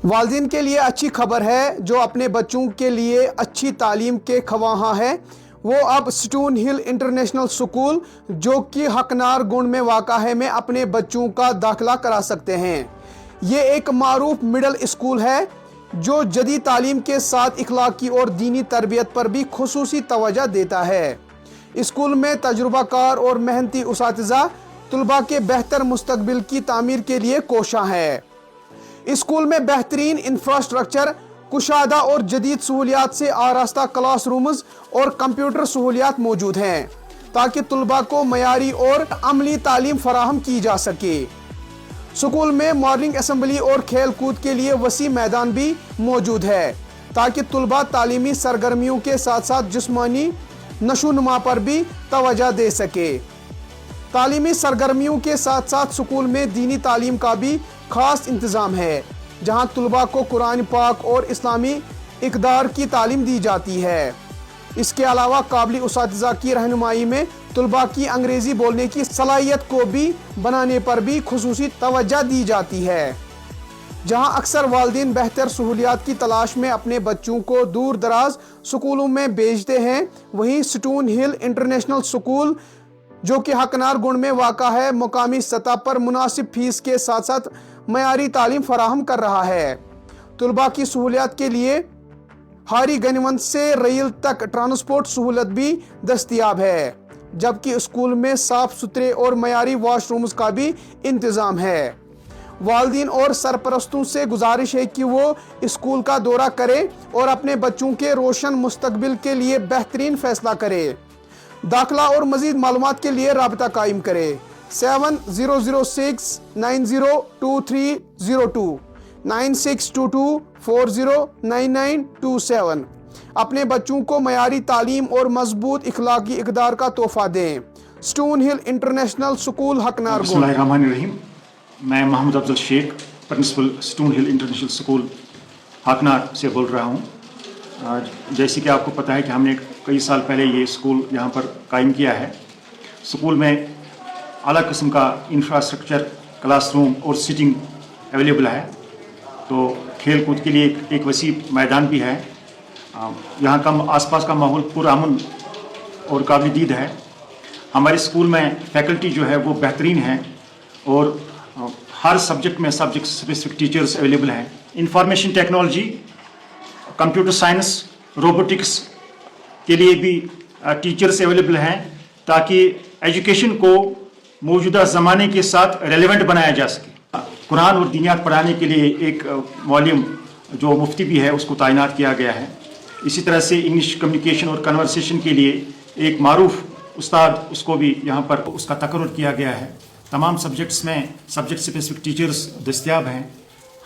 والدین کے لیے اچھی خبر ہے جو اپنے بچوں کے لیے اچھی تعلیم کے خواہاں ہیں وہ اب سٹون ہل انٹرنیشنل سکول جو کہ ہکنار گنڈ میں واقع ہے میں اپنے بچوں کا داخلہ کرا سکتے ہیں۔ یہ ایک معروف مڈل اسکول ہے جو جدید تعلیم کے ساتھ اخلاقی اور دینی تربیت پر بھی خصوصی توجہ دیتا ہے۔ اسکول میں تجربہ کار اور محنتی اساتذہ طلباء کے بہتر مستقبل کی تعمیر کے لیے کوشاں ہے۔ اسکول میں بہترین انفراسٹرکچر، کشادہ اور جدید سہولیات سے آراستہ کلاس رومز اور کمپیوٹر سہولیات موجود ہیں تاکہ طلباء کو معیاری اور عملی تعلیم فراہم کی جا سکے۔ اسکول میں مارننگ اسمبلی اور کھیل کود کے لیے وسیع میدان بھی موجود ہے تاکہ طلباء تعلیمی سرگرمیوں کے ساتھ ساتھ جسمانی نشو و نما پر بھی توجہ دے سکے۔ تعلیمی سرگرمیوں کے ساتھ ساتھ اسکول میں دینی تعلیم کا بھی خاص انتظام ہے جہاں طلباء کو قرآن پاک اور اسلامی اقدار کی تعلیم دی جاتی ہے۔ اس کے علاوہ قابل اساتذہ کی رہنمائی میں طلباء کی انگریزی بولنے کی صلاحیت کو بھی بنانے پر بھی خصوصی توجہ دی جاتی ہے۔ جہاں اکثر والدین بہتر سہولیات کی تلاش میں اپنے بچوں کو دور دراز سکولوں میں بھیجتے ہیں، وہیں سٹون ہل انٹرنیشنل سکول جو کہ ہکنار گنڈ میں واقع ہے مقامی سطح پر مناسب فیس کے ساتھ ساتھ معیاری تعلیم فراہم کر رہا ہے۔ طلباء کی سہولیات کے لیے ہاری گنیوند سے ریل تک ٹرانسپورٹ سہولت بھی دستیاب ہے، جبکہ اسکول میں صاف ستھرے اور معیاری واش رومز کا بھی انتظام ہے۔ والدین اور سرپرستوں سے گزارش ہے کہ وہ اسکول کا دورہ کریں اور اپنے بچوں کے روشن مستقبل کے لیے بہترین فیصلہ کریں۔ داخلہ اور مزید معلومات کے لیے رابطہ قائم کریں 7006902302 9622409927۔ اپنے بچوں کو معیاری تعلیم اور مضبوط اخلاقی اقدار کا تحفہ دیں۔ سٹون ہل انٹرنیشنل سکول ہکنار گنڈ۔ بسم اللہ الرحمن الرحیم۔ میں محمد افضل شیخ پرنسپل سٹون ہل انٹرنیشنل سکول ہکنار سے بول رہا ہوں۔ جیسے کہ آپ کو پتہ ہے کہ ہم نے کئی سال پہلے یہ اسکول یہاں پر قائم کیا ہے۔ اسکول میں اعلیٰ قسم کا انفراسٹرکچر، کلاس روم اور سیٹنگ اویلیبل ہے، تو کھیل کود کے لیے ایک وسیع میدان بھی ہے۔ یہاں کا آس پاس کا ماحول پرامن اور قابل دید ہے۔ ہمارے اسکول میں فیکلٹی جو ہے وہ بہترین ہے اور ہر سبجیکٹ میں سبجیکٹ اسپیسیفک ٹیچرز اویلیبل ہیں۔ Information technology, computer science, robotics کے لیے بھی ٹیچرز اویلیبل ہیں تاکہ ایجوکیشن کو موجودہ زمانے کے ساتھ ریلیونٹ بنایا جا سکے۔ قرآن اور دینیات پڑھانے کے لیے ایک معلم جو مفتی بھی ہے اس کو تعینات کیا گیا ہے۔ اسی طرح سے انگلش کمیونیکیشن اور کنورسیشن کے لیے ایک معروف استاد اس کو بھی یہاں پر اس کا تقرر کیا گیا ہے۔ تمام سبجیکٹس میں سبجیکٹ اسپیسیفک ٹیچرز دستیاب ہیں۔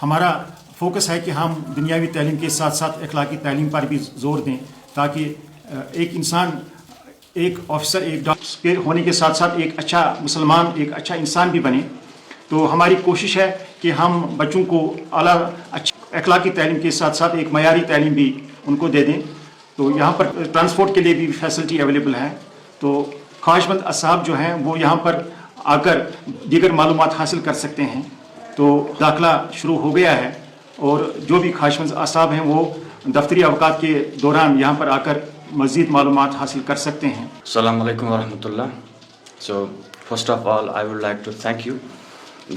ہمارا فوکس ہے کہ ہم دنیاوی تعلیم کے ساتھ ساتھ اخلاقی تعلیم پر بھی زور دیں تاکہ ایک انسان، ایک آفیسر، ایک ڈاکٹر کے ہونے کے ساتھ ساتھ ایک اچھا مسلمان، ایک اچھا انسان بھی بنے۔ تو ہماری کوشش ہے کہ ہم بچوں کو اعلیٰ اچھی اخلاقی تعلیم کے ساتھ ساتھ ایک معیاری تعلیم بھی ان کو دے دیں۔ تو یہاں پر ٹرانسپورٹ کے لیے بھی فیسلٹی اویلیبل ہے، تو خواہش مند اصحاب جو ہیں وہ یہاں پر آ کر دیگر معلومات حاصل کر سکتے ہیں۔ تو داخلہ شروع ہو گیا ہے اور جو بھی خواہش مند اصحاب ہیں وہ دفتری اوقات کے دوران یہاں پر آ کر مزید معلومات حاصل کر سکتے ہیں۔ السلام علیکم ورحمۃ اللہ۔ So first of all, I would like to thank you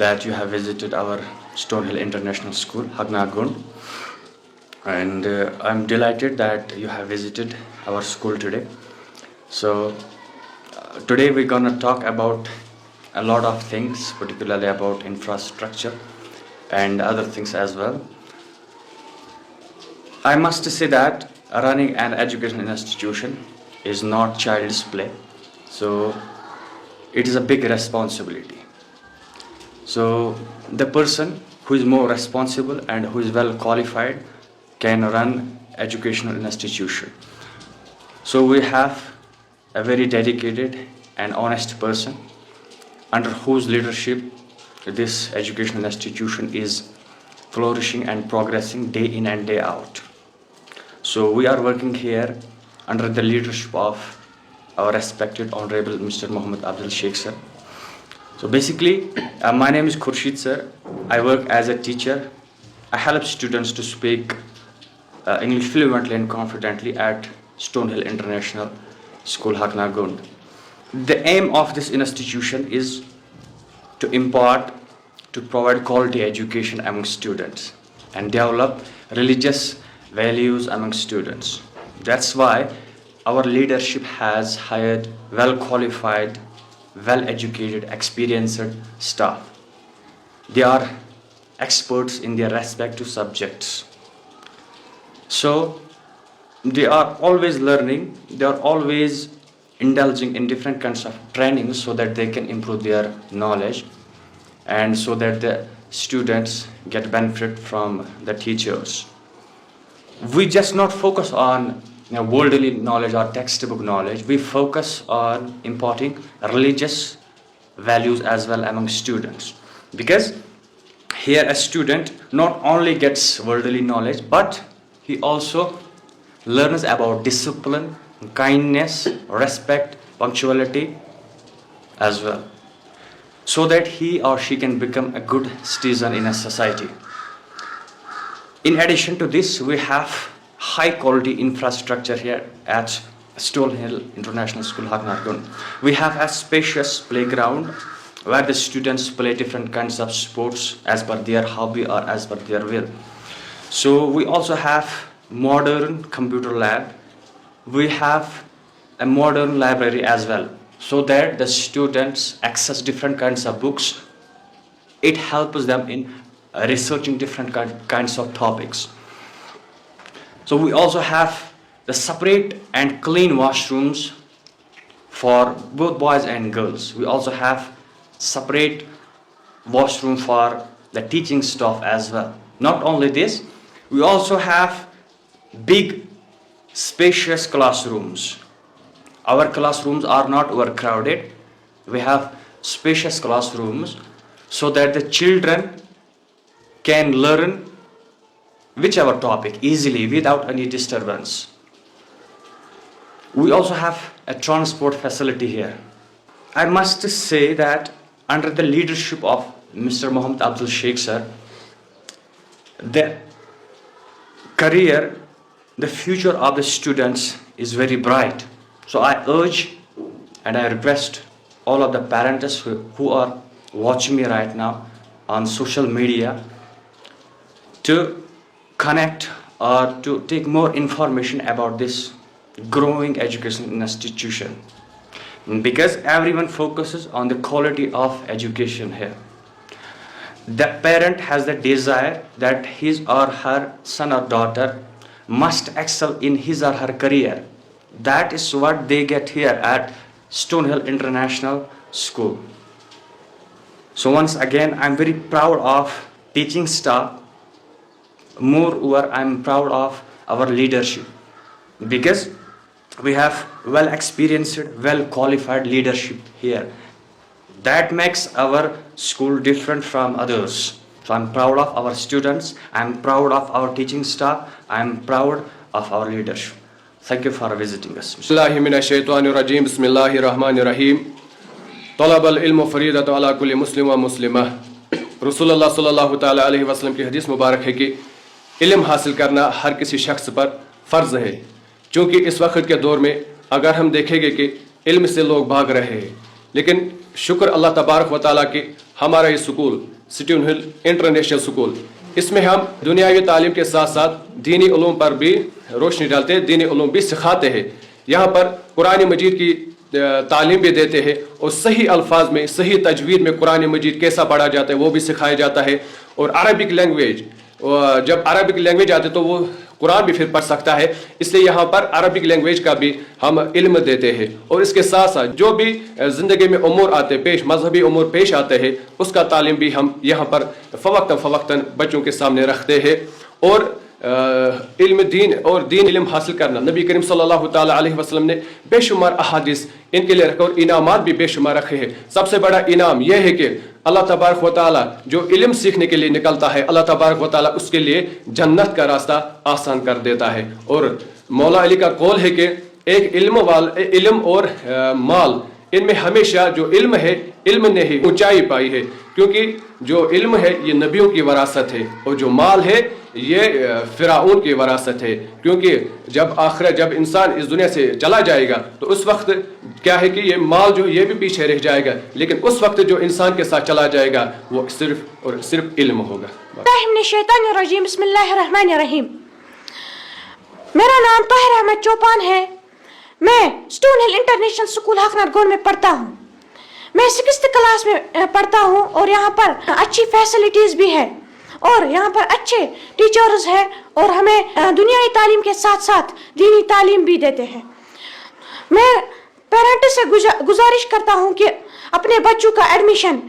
that you have visited our Stone Hill International School, Hagnar Gund, and I'm delighted that you have visited our school today. So today we're gonna talk about a lot of things, particularly about infrastructure and other things as well. I must say that running an educational institution is not child's play, so it is a big responsibility. So the person who is more responsible and who is well qualified can run educational institution. So we have a very dedicated and honest person under whose leadership this educational institution is flourishing and progressing day in and day out. So we are working here under the leadership of our respected Honorable Mr. Mohammad Afzal Sheikh sir. So basically, my name is Khurshid sir. I work as a teacher I help students to speak English fluently and confidently at Stonehill International School, Haknar Gund. The aim of this institution is to impart, to provide quality education among students and develop religious values among students. That's why our leadership has hired well-qualified, well-educated, experienced staff. They are experts in their respective subjects. So they are always learning, they are always indulging in different kinds of training so that they can improve their knowledge and so that the students get benefit from the teachers. We just not focus on worldly knowledge or textbook knowledge. We focus on imparting religious values as well among students. Because here a student not only gets worldly knowledge, but he also learns about discipline, kindness, respect, punctuality as well, so that he or she can become a good citizen in a society. In addition to this, we have high quality infrastructure here at Stonehill International School, Haknar Gund. We have a spacious playground where the students play different kinds of sports as per their hobby or as per their will. So we also have modern computer lab. We have a modern library as well, so that the students access different kinds of books. It helps them in researching different kinds of topics. So we also have the separate and clean washrooms for both boys and girls. We also have separate washroom for the teaching staff as well. Not only this, we also have big spacious classrooms. Our classrooms are not overcrowded. We have spacious classrooms so that the children can learn whichever topic easily without any disturbance. We also have a transport facility here. I must say that under the leadership of Mr. Mohammed Abdul Sheikh sir, the career, the future of the students is very bright. So I urge and I request all of the parents who are watching me right now on social media to connect or to take more information about this growing education institution, because everyone focuses on the quality of education here. The parent has the desire that his or her son or daughter must excel in his or her career. That is what they get here at Stonehill International School. So once again, I'm very proud of teaching staff. Moreover, I'm proud of our leadership, because we have well experienced, well qualified leadership here. That makes our school different from others. So I'm proud of our students, I'm proud of our teaching staff, I'm proud of our leadership. Thank you for visiting us. Bismillahirrahmanirrahim. Bismillahirrahmanirrahim. طلب العلم فریضۃ علی کل مسلم و مسلمہ. رسول اللہ صلی اللہ تعالیٰ علیہ وسلم کی حدیث مبارک ہے کہ علم حاصل کرنا ہر کسی شخص پر فرض ہے. چونکہ اس وقت کے دور میں اگر ہم دیکھیں گے کہ علم سے لوگ بھاگ رہے ہیں، لیکن شکر اللہ تبارک و تعالیٰ کہ ہمارا یہ سکول سٹون ہل انٹرنیشنل سکول، اس میں ہم دنیاوی تعلیم کے ساتھ ساتھ دینی علوم پر بھی روشنی ڈالتے ہیں، دینی علوم بھی سکھاتے ہیں. یہاں پر قرآن مجید کی تعلیم بھی دیتے ہیں اور صحیح الفاظ میں صحیح تجوید میں قرآن مجید کیسا پڑھا جاتا ہے وہ بھی سکھایا جاتا ہے. اور عربک لینگویج، جب عربک لینگویج آتے تو وہ قرآن بھی پھر پڑھ سکتا ہے، اس لیے یہاں پر عربک لینگویج کا بھی ہم علم دیتے ہیں. اور اس کے ساتھ ساتھ جو بھی زندگی میں امور آتے پیش، مذہبی امور پیش آتے ہیں، اس کا تعلیم بھی ہم یہاں پر فوقتاً بچوں کے سامنے رکھتے ہیں. اور علم دین اور دین علم حاصل کرنا، نبی کریم صلی اللہ تعالیٰ علیہ وسلم نے بے شمار احادیث ان کے لیے رکھے اور انعامات بھی بے شمار رکھے ہیں. سب سے بڑا انعام یہ ہے کہ اللہ تبارک و تعالیٰ جو علم سیکھنے کے لیے نکلتا ہے، اللہ تبارک و تعالیٰ اس کے لیے جنت کا راستہ آسان کر دیتا ہے. اور مولا علی کا قول ہے کہ ایک علم اور مال، ان میں ہمیشہ جو علم ہے علم نے ہی اونچائی پائی ہے، کیونکہ جو علم ہے یہ نبیوں کی وراثت ہے، اور جو مال ہے یہ فرعون کی وراثت ہے، کیونکہ جب انسان اس دنیا سے چلا جائے گا تو اس وقت کیا ہے کہ یہ مال جو یہ بھی پیچھے رہ جائے گا، لیکن اس وقت جو انسان کے ساتھ چلا جائے گا وہ صرف اور صرف علم ہوگا۔ من الشیطان الرجیم، بسم اللہ الرحمن الرحیم۔ میرا نام طاہر احمد چوپان ہے، میں اسٹون ہل انٹرنیشنل اسکول ہاکنار گونڈ میں پڑھتا ہوں۔ میں 6th کلاس میں پڑھتا ہوں اور یہاں پر اچھی فیسلٹیز بھی ہے اور یہاں پر اچھے ٹیچرز ہیں اور ہمیں دنیائی تعلیم کے ساتھ ساتھ دینی تعلیم بھی دیتے ہیں۔ میں پیرنٹس سے گزارش کرتا ہوں کہ اپنے بچوں کا ایڈمیشن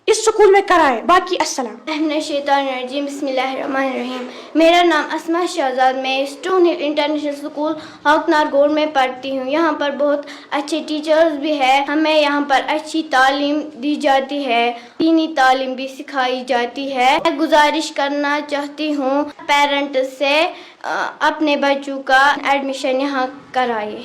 اس اسکول میں کرائے۔ باقی السلام۔ من الشیطان الرجیم، بسم اللہ الرحمن الرحیم۔ میرا نام اسماء شہزاد، میں اسٹون ہل انٹرنیشنل اسکول ہاکنار گونڈ میں پڑھتی ہوں۔ یہاں پر بہت اچھے ٹیچرز بھی ہیں، ہمیں یہاں پر اچھی تعلیم دی جاتی ہے، دینی تعلیم بھی سکھائی جاتی ہے۔ میں گزارش کرنا چاہتی ہوں پیرنٹس سے اپنے بچوں کا ایڈمیشن یہاں کرائے۔